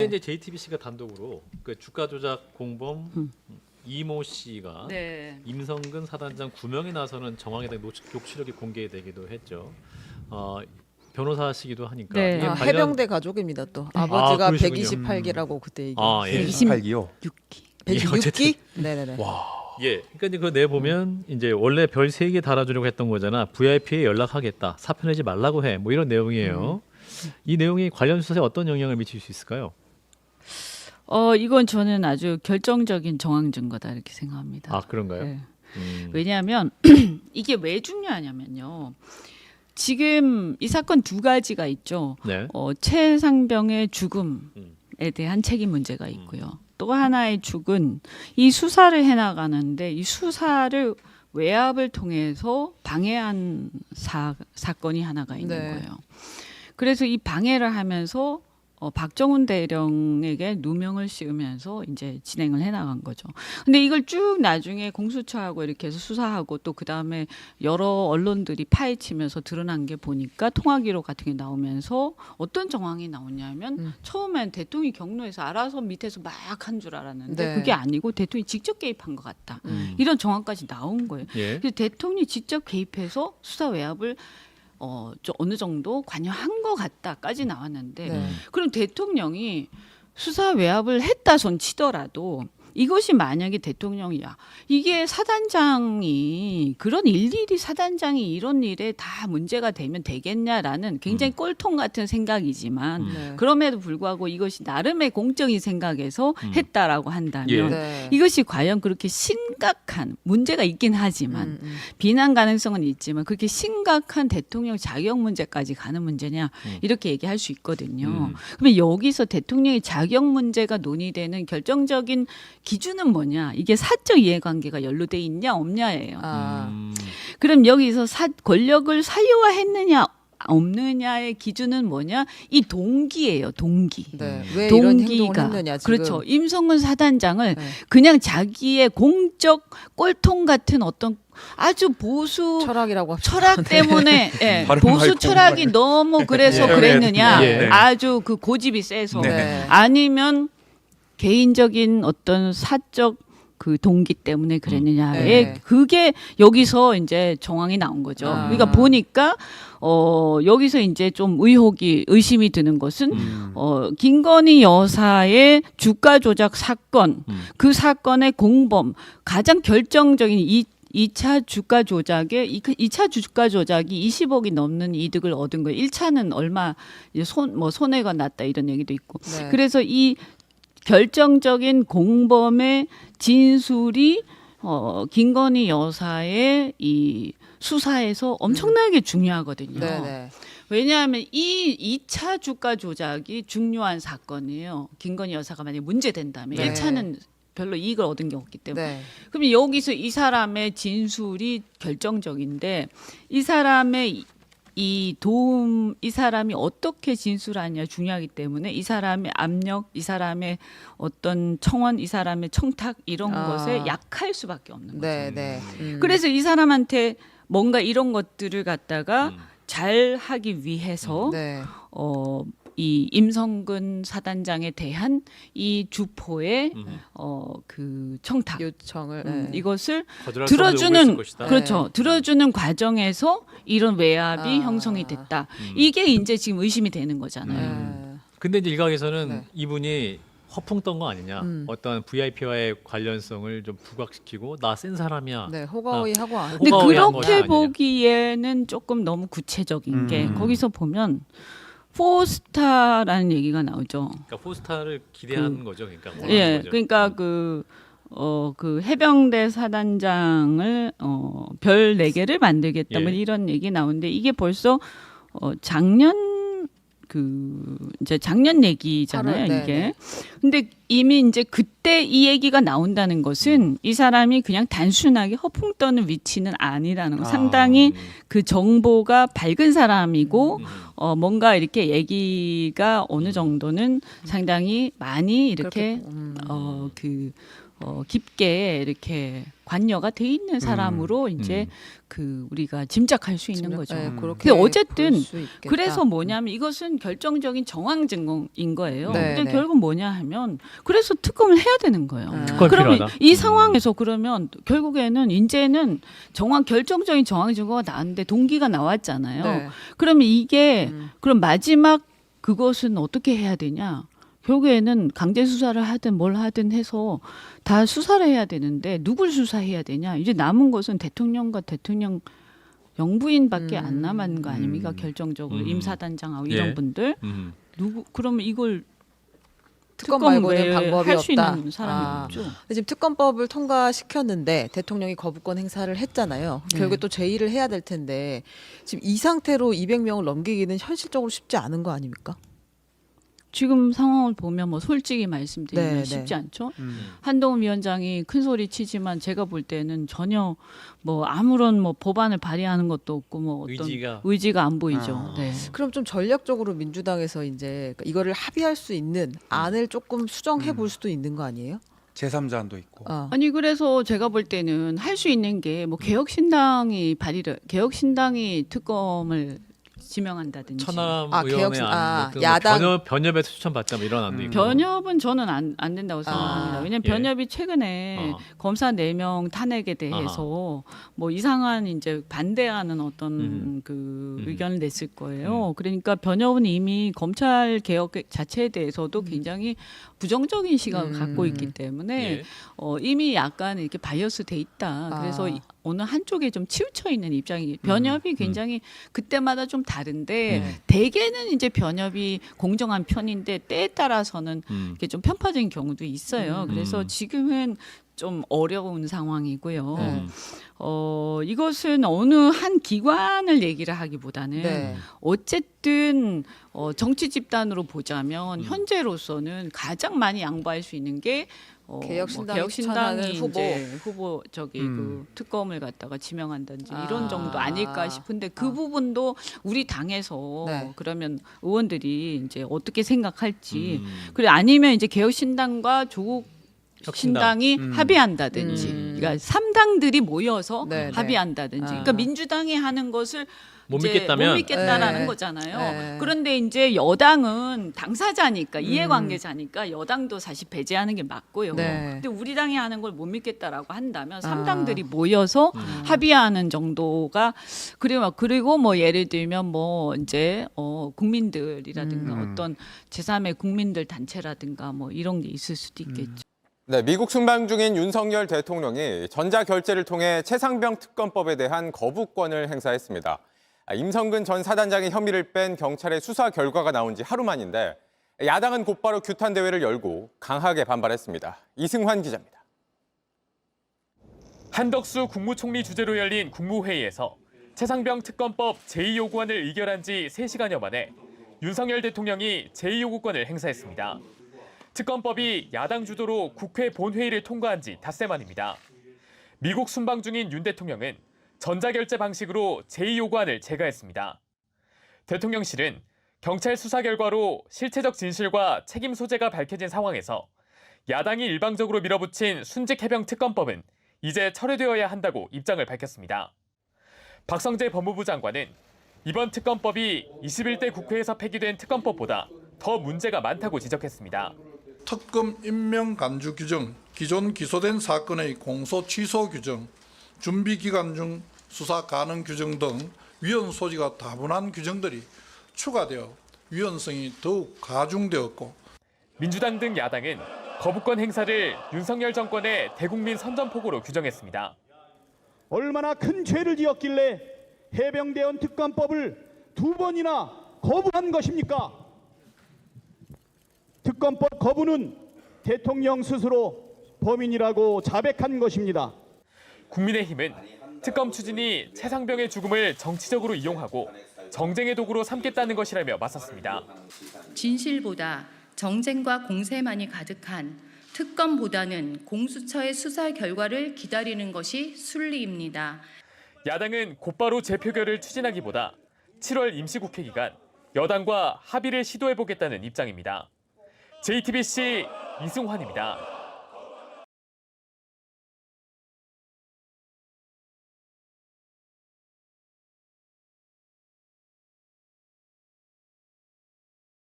이제 JTBC가 단독으로 그 주가 조작 공범 이모 씨가 네. 임성근 사단장 9명이 나서는 정황에 대한 녹취록이 공개되기도 했죠. 변호사시기도 하니까. 네. 이게 해병대 가족입니다 또. 아버지가 그러시군요. 128기라고 그때 얘기. 예. 128기요. 126기? 네네네. 예, 그러니까 이제 그 내 보면 이제 원래 별 3개 달아주려고 했던 거잖아. VIP에 연락하겠다. 사표 내지 말라고 해. 뭐 이런 내용이에요. 이 내용이 관련 수사에 어떤 영향을 미칠 수 있을까요? 이건 저는 아주 결정적인 정황 증거다 이렇게 생각합니다. 아, 그런가요? 네. 왜냐하면 이게 왜 중요하냐면요. 지금 이 사건 두 가지가 있죠. 네. 최상병의 죽음에 대한 책임 문제가 있고요. 또 하나의 축은 이 수사를 해나가는데 이 수사를 외압을 통해서 방해한 사건이 하나가 있는 네. 거예요. 그래서 이 방해를 하면서 박정훈 대령에게 누명을 씌우면서 이제 진행을 해나간 거죠. 근데 이걸 쭉 나중에 공수처하고 이렇게 해서 수사하고 또 그 다음에 여러 언론들이 파헤치면서 드러난 게 보니까 통화 기록 같은 게 나오면서 어떤 정황이 나오냐면 처음엔 대통령이 경로에서 알아서 밑에서 막 한 줄 알았는데 네. 그게 아니고 대통령이 직접 개입한 것 같다. 이런 정황까지 나온 거예요. 예. 그래서 대통령이 직접 개입해서 수사 외압을 어느 정도 관여한 것 같다까지 나왔는데 네. 그럼 대통령이 수사 외압을 했다 손 치더라도 이것이 만약에 대통령이야 이게 사단장이 그런 일일이 사단장이 이런 일에 다 문제가 되면 되겠냐라는 굉장히 꼴통 같은 생각이지만 네. 그럼에도 불구하고 이것이 나름의 공적인 생각에서 했다라고 한다면 예. 네. 이것이 과연 그렇게 심각한 문제가 있긴 하지만 비난 가능성은 있지만 그렇게 심각한 대통령 자격 문제까지 가는 문제냐 이렇게 얘기할 수 있거든요. 그러면 여기서 대통령의 자격 문제가 논의되는 결정적인 기준은 뭐냐? 이게 사적 이해관계가 연루돼 있냐 없냐예요. 그럼 여기서 권력을 사유화했느냐 없느냐의 기준은 뭐냐? 이 동기예요. 동기. 네. 왜 이런 행동을 동기가 했느냐 지금. 그렇죠. 임성근 사단장을 네. 그냥 자기의 공적 꼴통 같은 어떤 아주 보수 철학이라고 합시다. 철학 때문에 예, 발음 보수 말고 철학이 너무 그래서 예. 그랬느냐 예. 아주 그 고집이 세서 네. 아니면 개인적인 어떤 사적 그 동기 때문에 그랬느냐에 네. 그게 여기서 이제 정황이 나온 거죠. 그러니까 보니까 여기서 이제 좀 의심이 드는 것은 김건희 여사의 주가 조작 사건 그 사건의 공범 가장 결정적인 2차 주가 조작에 2차 주가 조작이 20억이 넘는 이득을 얻은 거예요. 1차는 얼마 손해가 났다 이런 얘기도 있고. 네. 그래서 이 결정적인 공범의 진술이 김건희 여사의 이 수사에서 엄청나게 중요하거든요. 네네. 왜냐하면 이 2차 주가 조작이 중요한 사건이에요. 김건희 여사가 만약에 문제된다면 네. 1차는 별로 이익을 얻은 게 없기 때문에. 네. 그럼 여기서 이 사람의 진술이 결정적인데 이 사람의 이 사람이 어떻게 진술하냐 중요하기 때문에 이 사람의 압력, 이 사람의 어떤 청원, 이 사람의 청탁 이런 것에 약할 수밖에 없는 거죠. 네. 네. 그래서 이 사람한테 뭔가 이런 것들을 갖다가 잘 하기 위해서 네. 이 임성근 사단장에 대한 이 주포의 그 청탁 요청을 네. 이것을 거절할 수 없는 요구를 들어주는 했을 것이다. 그렇죠. 들어주는 과정에서 이런 외압이 형성이 됐다. 이게 이제 지금 의심이 되는 거잖아요. 근데 이제 일각에서는 네. 이분이 허풍 떤 거 아니냐. 어떤 VIP와의 관련성을 좀 부각시키고 나 센 사람이야. 네. 호가호이 하고 안. 근데 호가호이 한 것이 그렇게 아니냐. 보기에는 조금 너무 구체적인 게 거기서 보면 포스타라는 얘기가 나오죠. 그러니까 포스타를 기대하는 거죠. 그러니까 원하는 예, 거죠. 그러니까 그 해병대 사단장을 별 4개를 만들겠다 뭐 예. 이런 얘기 나오는데 이게 벌써 작년 이제 작년 얘기잖아요, 8월, 이게. 네네. 근데 이미 이제 그때 이 얘기가 나온다는 것은 이 사람이 그냥 단순하게 허풍 떠는 위치는 아니라는 거. 상당히 그 정보가 밝은 사람이고 뭔가 이렇게 얘기가 어느 정도는 상당히 많이 이렇게 깊게 이렇게 관여가 돼 있는 사람으로 이제 그 우리가 짐작할 수 있는 거죠. 네, 그렇게 근데 어쨌든 볼 수 있겠다. 그래서 뭐냐면 이것은 결정적인 정황 증거인 거예요. 네, 근데 네. 결국 뭐냐 하면 그래서 특검을 해야 되는 거예요. 특검이 그러면 필요하다. 이 상황에서 그러면 결국에는 이제는 결정적인 정황 증거가 나왔는데 동기가 나왔잖아요. 네. 그러면 이게 그럼 마지막 그것은 어떻게 해야 되냐? 결국에는 강제 수사를 하든 뭘 하든 해서 다 수사를 해야 되는데 누굴 수사해야 되냐? 이제 남은 것은 대통령과 대통령 영부인밖에 안 남은 거 아닙니까? 결정적으로 임사단장하고 이런 예. 분들 그러면 이걸 특검 말고는 방법이 할수 없다. 있는 사람이 없죠. 근데 지금 특검법을 통과시켰는데 대통령이 거부권 행사를 했잖아요. 결국에 또 제의를 해야 될 텐데 지금 이 상태로 200명을 넘기기는 현실적으로 쉽지 않은 거 아닙니까? 지금 상황을 보면 뭐 솔직히 말씀드리면 네, 쉽지 네. 않죠. 한동훈 위원장이 큰 소리 치지만 제가 볼 때는 전혀 뭐 아무런 뭐 법안을 발의하는 것도 없고 뭐 어떤 의지가 안 보이죠. 네. 그럼 좀 전략적으로 민주당에서 이제 이거를 합의할 수 있는 안을 조금 수정해 볼 수도 있는 거 아니에요? 제3자안도 있고. 아니 그래서 제가 볼 때는 할 수 있는 게 뭐 개혁신당이 특검을 지명한다든지. 천하람 아, 의원의 개혁- 안, 뭐 야당- 변협에서 추천받자 뭐 이런 안도 있고. 변협은 저는 안 된다고 생각합니다. 왜냐하면 예. 변협이 최근에 검사 4명 탄핵에 대해서 뭐 이상한 이제 반대하는 어떤 그 의견을 냈을 거예요. 그러니까 변협은 이미 검찰 개혁 자체에 대해서도 굉장히 부정적인 시각을 갖고 있기 때문에 예. 이미 약간 이렇게 바이어스 돼 있다. 그래서 어느 한쪽에 좀 치우쳐 있는 입장이 변협이 굉장히 그때마다 좀 다른데 대개는 이제 변협이 공정한 편인데 때에 따라서는 이게 좀 편파적인 경우도 있어요. 그래서 지금은 좀 어려운 상황이고요. 이것은 어느 한 기관을 얘기를 하기보다는 네. 어쨌든 정치 집단으로 보자면 현재로서는 가장 많이 양보할 수 있는 게 개혁신당이 추천하는 후보 그 특검을 갖다가 지명한다든지 이런 정도 아닐까 싶은데 그 부분도 우리 당에서 네. 그러면 의원들이 이제 어떻게 생각할지 그래 아니면 이제 개혁신당과 조국 신당이 합의한다든지 그러니까 3당들이 모여서 네, 네. 합의한다든지 그러니까 민주당이 하는 것을 못 이제 믿겠다면? 못 믿겠다라는 네. 거잖아요. 네. 그런데 이제 여당은 당사자니까 이해관계자니까 여당도 사실 배제하는 게 맞고요. 네. 근데 우리 당이 하는 걸 못 믿겠다라고 한다면 3당들이 모여서 합의하는 정도가 그리고 뭐 예를 들면 뭐 이제 국민들이라든가 어떤 제3의 국민들 단체라든가 뭐 이런 게 있을 수도 있겠죠. 네, 미국 순방 중인 윤석열 대통령이 전자결제를 통해 최상병 특검법에 대한 거부권을 행사했습니다. 임성근 전 사단장의 혐의를 뺀 경찰의 수사 결과가 나온 지 하루 만인데 야당은 곧바로 규탄 대회를 열고 강하게 반발했습니다. 이승환 기자입니다. 한덕수 국무총리 주재로 열린 국무회의에서 최상병 특검법 제2요구안을 의결한 지 3시간여 만에 윤석열 대통령이 제2요구권을 행사했습니다. 특검법이 야당 주도로 국회 본회의를 통과한 지 닷새 만입니다. 미국 순방 중인 윤 대통령은 전자결제 방식으로 제2요구안을 제거했습니다. 대통령실은 경찰 수사 결과로 실체적 진실과 책임 소재가 밝혀진 상황에서 야당이 일방적으로 밀어붙인 순직해병 특검법은 이제 철회되어야 한다고 입장을 밝혔습니다. 박성재 법무부 장관은 이번 특검법이 21대 국회에서 폐기된 특검법보다 더 문제가 많다고 지적했습니다. 특검 임명 간주 규정, 기존 기소된 사건의 공소 취소 규정, 준비 기간 중 수사 가능 규정 등 위헌 소지가 다분한 규정들이 추가되어 위헌성이 더욱 가중되었고 민주당 등 야당은 거부권 행사를 윤석열 정권의 대국민 선전포고로 규정했습니다. 얼마나 큰 죄를 지었길래 해병대원 특검법을 2번이나 거부한 것입니까? 특검법 거부는 대통령 스스로 범인이라고 자백한 것입니다. 국민의힘은 특검 추진이 최상병의 죽음을 정치적으로 이용하고 정쟁의 도구로 삼겠다는 것이라며 맞섰습니다. 진실보다 정쟁과 공세만이 가득한 특검보다는 공수처의 수사 결과를 기다리는 것이 순리입니다. 야당은 곧바로 재표결을 추진하기보다 7월 임시국회 기간 여당과 합의를 시도해보겠다는 입장입니다. JTBC 이승환입니다.